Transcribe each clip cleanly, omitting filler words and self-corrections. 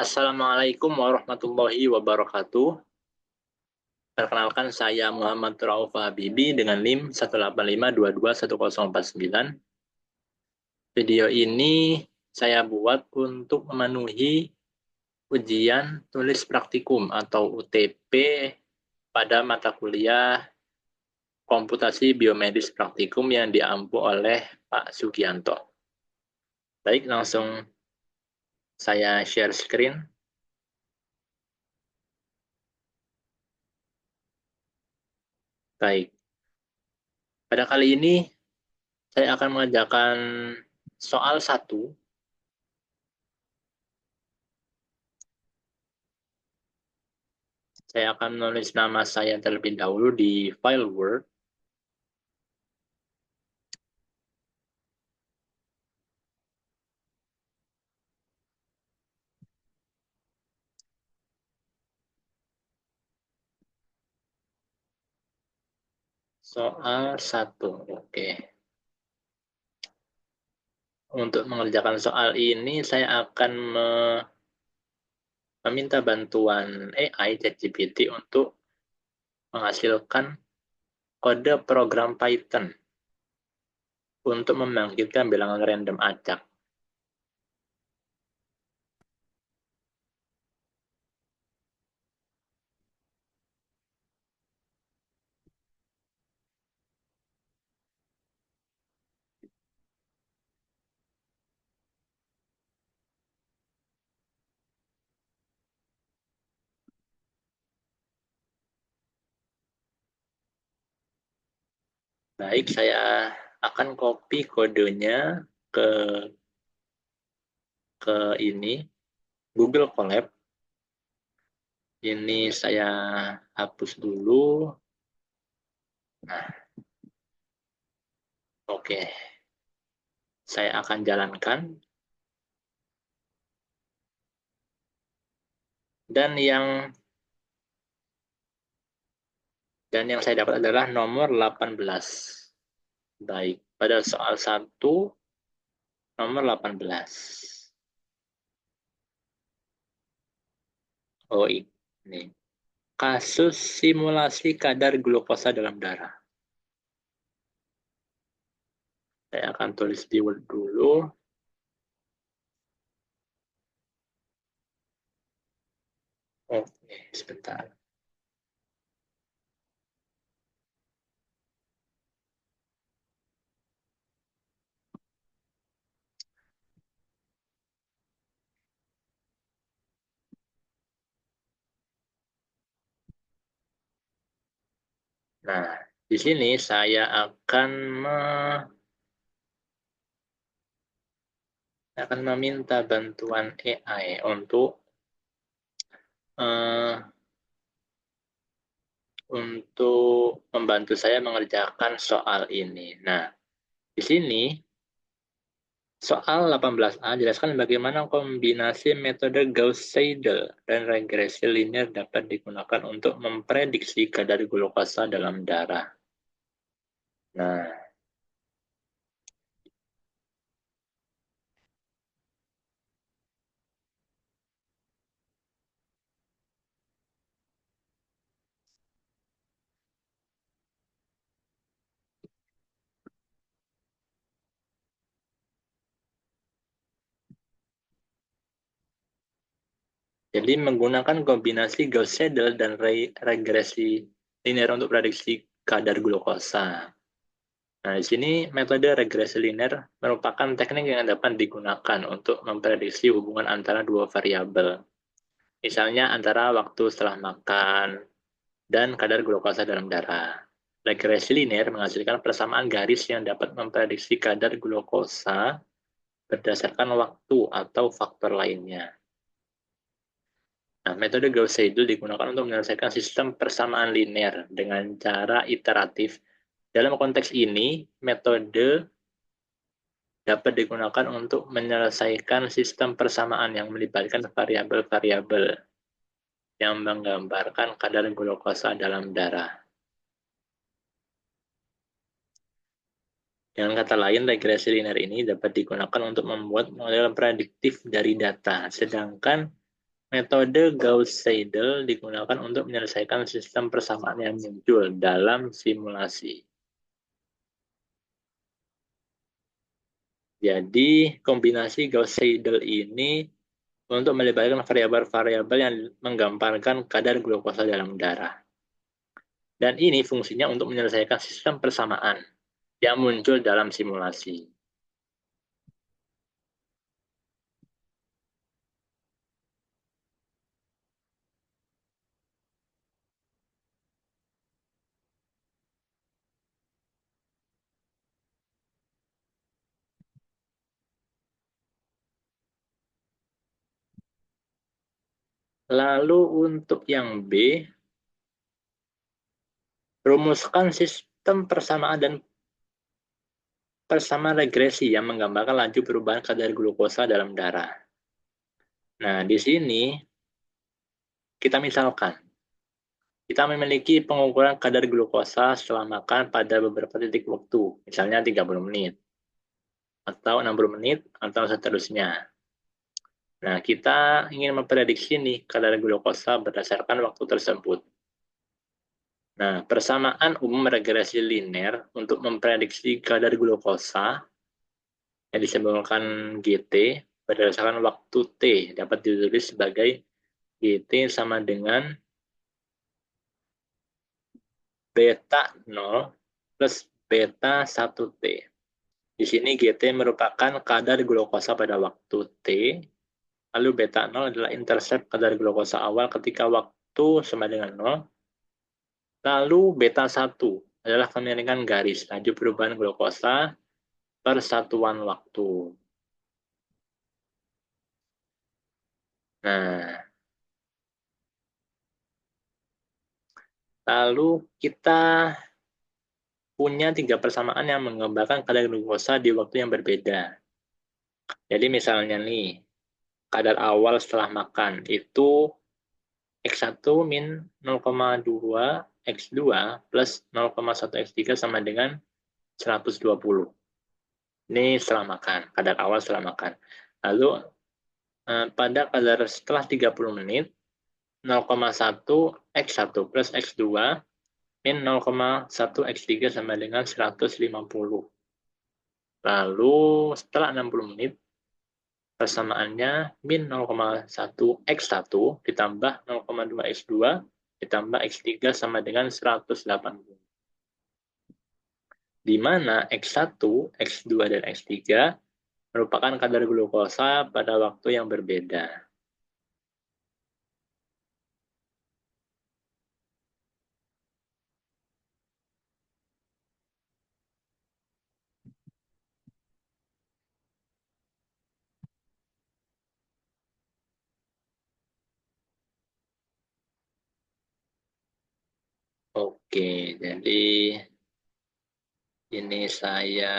Assalamualaikum warahmatullahi wabarakatuh. Perkenalkan saya Muhammad Rauf Habibi dengan NIM 185221049. Video ini saya buat untuk memenuhi ujian tulis praktikum atau UTP pada mata kuliah komputasi biomedis praktikum yang diampu oleh Pak Sugianto. Baik, langsung saya share screen. Baik, pada kali ini saya akan mengerjakan soal 1. Saya akan menulis nama saya terlebih dahulu di file Word. Soal 1. Oke. Untuk mengerjakan soal ini, saya akan meminta bantuan AI ChatGPT untuk menghasilkan kode program Python untuk membangkitkan bilangan random acak. Baik, saya akan copy kodenya ke ini Google Colab. Ini saya hapus dulu. Nah, oke. Saya akan jalankan. Dan yang saya dapat adalah nomor 18. Baik, pada soal 1, nomor 18. Oh, ini. Kasus simulasi kadar glukosa dalam darah. Saya akan tulis di Word dulu. Oke, sebentar. Nah, di sini saya akan meminta bantuan AI untuk membantu saya mengerjakan soal ini. Nah, di sini soal 18A jelaskan bagaimana kombinasi metode Gauss-Seidel dan regresi linear dapat digunakan untuk memprediksi kadar glukosa dalam darah. Nah, jadi menggunakan kombinasi Gauss-Seidel dan regresi linear untuk prediksi kadar glukosa. Nah, di sini metode regresi linear merupakan teknik yang dapat digunakan untuk memprediksi hubungan antara dua variabel. Misalnya antara waktu setelah makan dan kadar glukosa dalam darah. Regresi linear menghasilkan persamaan garis yang dapat memprediksi kadar glukosa berdasarkan waktu atau faktor lainnya. Nah, metode Gauss-Seidel digunakan untuk menyelesaikan sistem persamaan linear dengan cara iteratif. Dalam konteks ini, metode dapat digunakan untuk menyelesaikan sistem persamaan yang melibatkan variabel-variabel yang menggambarkan kadar glukosa dalam darah. Dengan kata lain, regresi linear ini dapat digunakan untuk membuat model prediktif dari data, sedangkan Metode Gauss-Seidel digunakan untuk menyelesaikan sistem persamaan yang muncul dalam simulasi. Jadi, kombinasi Gauss-Seidel ini untuk melibatkan variabel-variabel yang menggambarkan kadar glukosa dalam darah. Dan ini fungsinya untuk menyelesaikan sistem persamaan yang muncul dalam simulasi. Lalu untuk yang B, rumuskan sistem persamaan dan persamaan regresi yang menggambarkan laju perubahan kadar glukosa dalam darah. Nah, di sini kita misalkan, kita memiliki pengukuran kadar glukosa setelah makan pada beberapa titik waktu, misalnya 30 menit, atau 60 menit, atau seterusnya. Nah, kita ingin memprediksi nih kadar glukosa berdasarkan waktu tersebut. Nah, persamaan umum regresi linear untuk memprediksi kadar glukosa yang disimbolkan GT berdasarkan waktu T dapat ditulis sebagai GT sama dengan beta 0 plus beta 1T. Di sini GT merupakan kadar glukosa pada waktu T, lalu beta 0 adalah intercept kadar glukosa awal ketika waktu sama dengan 0, lalu beta 1 adalah kemiringan garis laju perubahan glukosa per satuan waktu. Nah, lalu kita punya 3 persamaan yang menggambarkan kadar glukosa di waktu yang berbeda. Jadi misalnya nih, kadar awal setelah makan itu X1 min 0,2 X2 plus 0,1 X3 sama dengan 120. Ini setelah makan, kadar awal setelah makan. Lalu pada kadar setelah 30 menit, 0,1 X1 plus X2 min 0,1 X3 sama dengan 150. Lalu setelah 60 menit, persamaannya min 0,1 X1 ditambah 0,2 X2 ditambah X3 sama dengan 180. Di mana X1, X2, dan X3 merupakan kadar glukosa pada waktu yang berbeda. Oke, jadi ini saya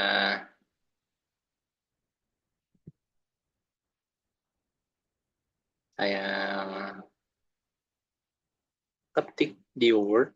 ketik di Word.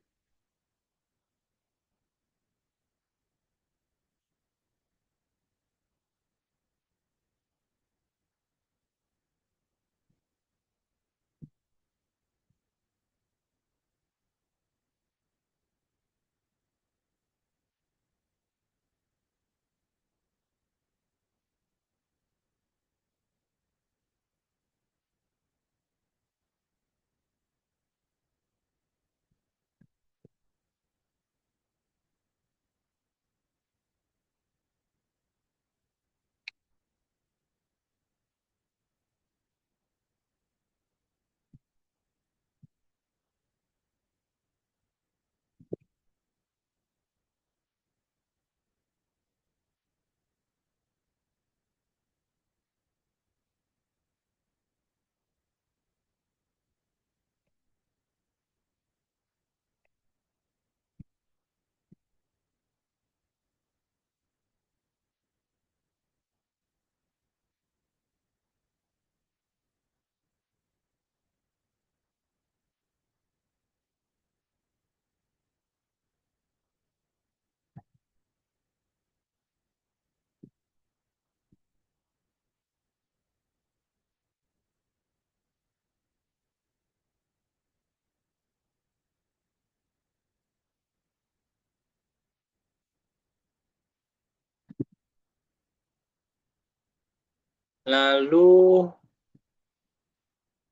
Lalu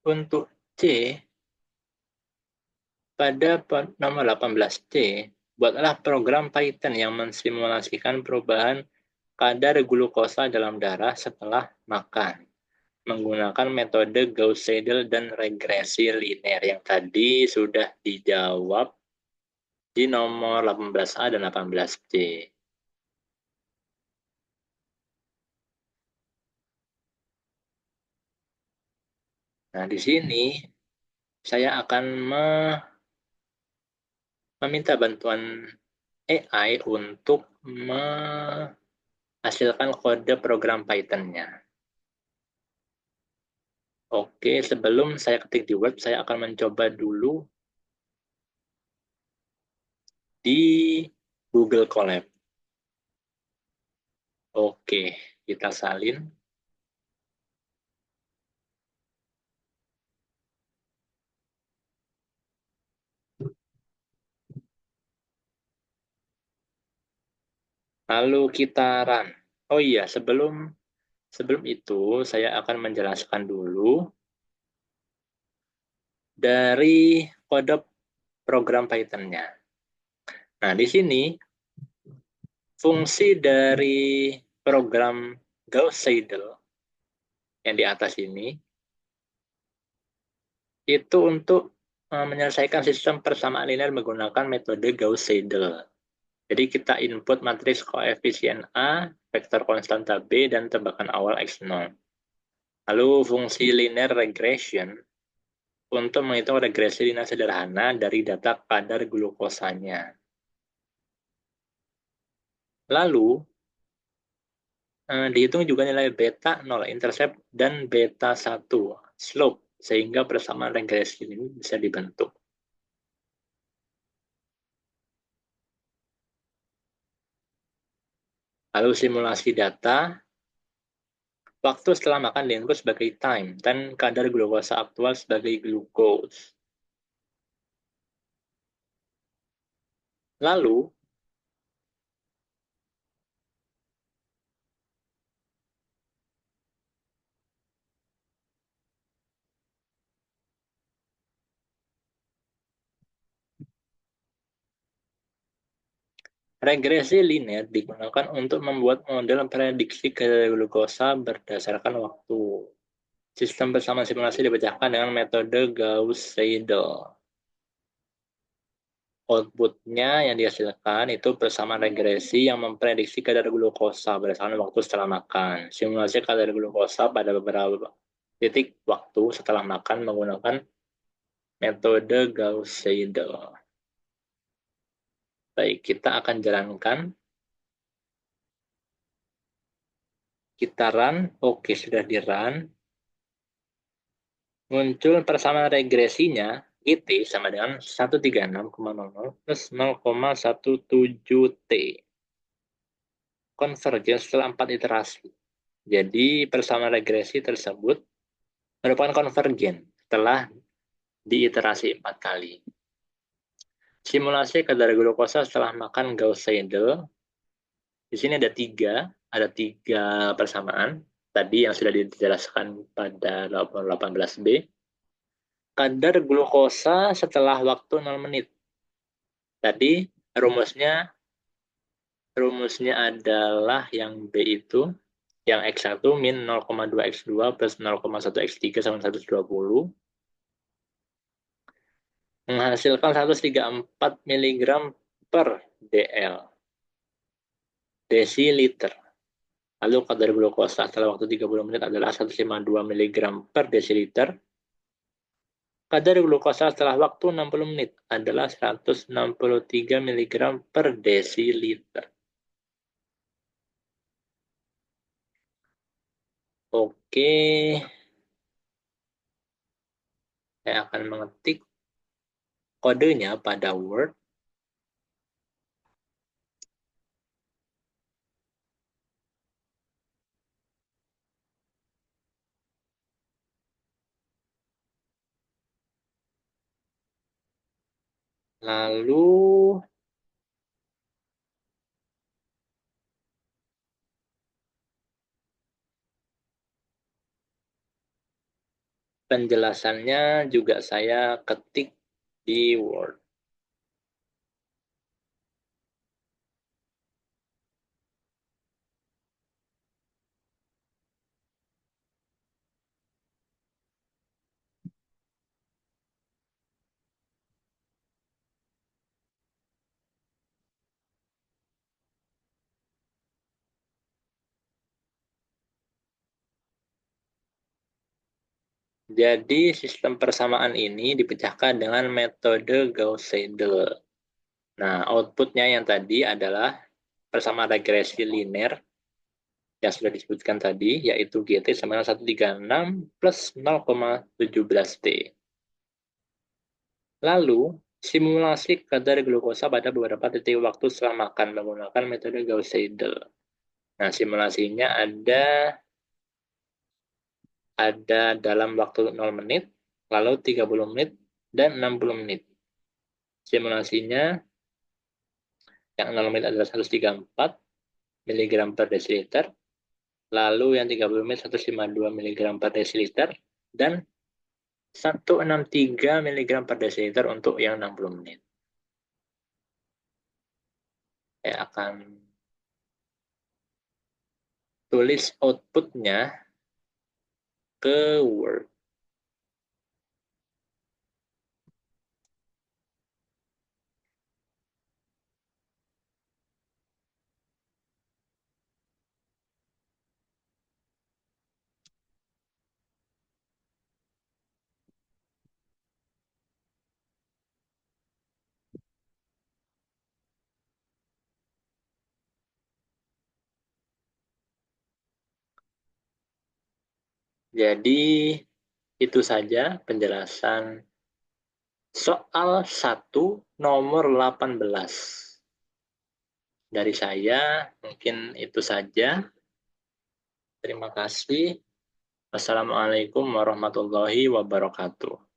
untuk C, pada nomor 18C, buatlah program Python yang mensimulasikan perubahan kadar glukosa dalam darah setelah makan menggunakan metode Gauss-Seidel dan regresi linear yang tadi sudah dijawab di nomor 18A dan 18C. Nah, di sini saya akan meminta bantuan AI untuk menghasilkan kode program Python-nya. Oke, sebelum saya ketik di Word, saya akan mencoba dulu di Google Colab. Oke, kita salin. Lalu kita run. Oh iya, sebelum itu saya akan menjelaskan dulu dari kode program Python-nya. Nah, di sini fungsi dari program Gauss-Seidel yang di atas ini itu untuk menyelesaikan sistem persamaan linear menggunakan metode Gauss-Seidel. Jadi kita input matriks koefisien A, vektor konstanta B, dan tebakan awal X0. Lalu fungsi linear regression untuk menghitung regresi linear sederhana dari data kadar glukosanya. Lalu dihitung juga nilai beta 0, intercept, dan beta 1, slope, sehingga persamaan regresi ini bisa dibentuk. Lalu simulasi data, waktu setelah makan diinput sebagai time, dan kadar glukosa aktual sebagai glukos. Lalu, regresi linear digunakan untuk membuat model prediksi kadar glukosa berdasarkan waktu. Sistem bersama simulasi dipecahkan dengan metode Gauss-Seidel. Outputnya yang dihasilkan itu persamaan regresi yang memprediksi kadar glukosa berdasarkan waktu setelah makan. Simulasi kadar glukosa pada beberapa titik waktu setelah makan menggunakan metode Gauss-Seidel. Baik, kita akan jalankan. Kita run. Oke, sudah di run. Muncul persamaan regresinya, IT sama dengan 136,00 plus 0,17T. Konvergen setelah 4 iterasi. Jadi persamaan regresi tersebut merupakan konvergen setelah diiterasi 4 kali. Simulasi kadar glukosa setelah makan Gauss-Seidel. Di sini ada tiga persamaan. Tadi yang sudah dijelaskan pada 18B. Kadar glukosa setelah waktu 0 menit. Tadi rumusnya adalah yang B itu, yang X1 min 0,2 X2 plus 0,1 X3 sama 120, menghasilkan 134 mg per DL, desiliter. Lalu kadar glukosa setelah waktu 30 menit adalah 152 mg per desiliter. Kadar glukosa setelah waktu 60 menit adalah 163 mg per desiliter. Oke, saya akan mengetik kodenya pada Word. Lalu Penjelasannya juga saya ketik di Word. Jadi sistem persamaan ini dipecahkan dengan metode Gauss-Seidel. Nah, outputnya yang tadi adalah persamaan regresi linear yang sudah disebutkan tadi, yaitu GT sama dengan 136 plus 0,17 T. Lalu, simulasi kadar glukosa pada beberapa titik waktu setelah makan menggunakan metode Gauss-Seidel. Nah, simulasinya ada dalam waktu 0 menit, lalu 30 menit, dan 60 menit. Simulasinya yang 0 menit adalah 134 mg per desiliter, lalu yang 30 menit 152 mg per desiliter, dan 163 mg per desiliter untuk yang 60 menit. Saya akan tulis outputnya ke Word. Jadi itu saja penjelasan soal 1 nomor 18. Dari saya mungkin itu saja. Terima kasih. Wassalamualaikum warahmatullahi wabarakatuh.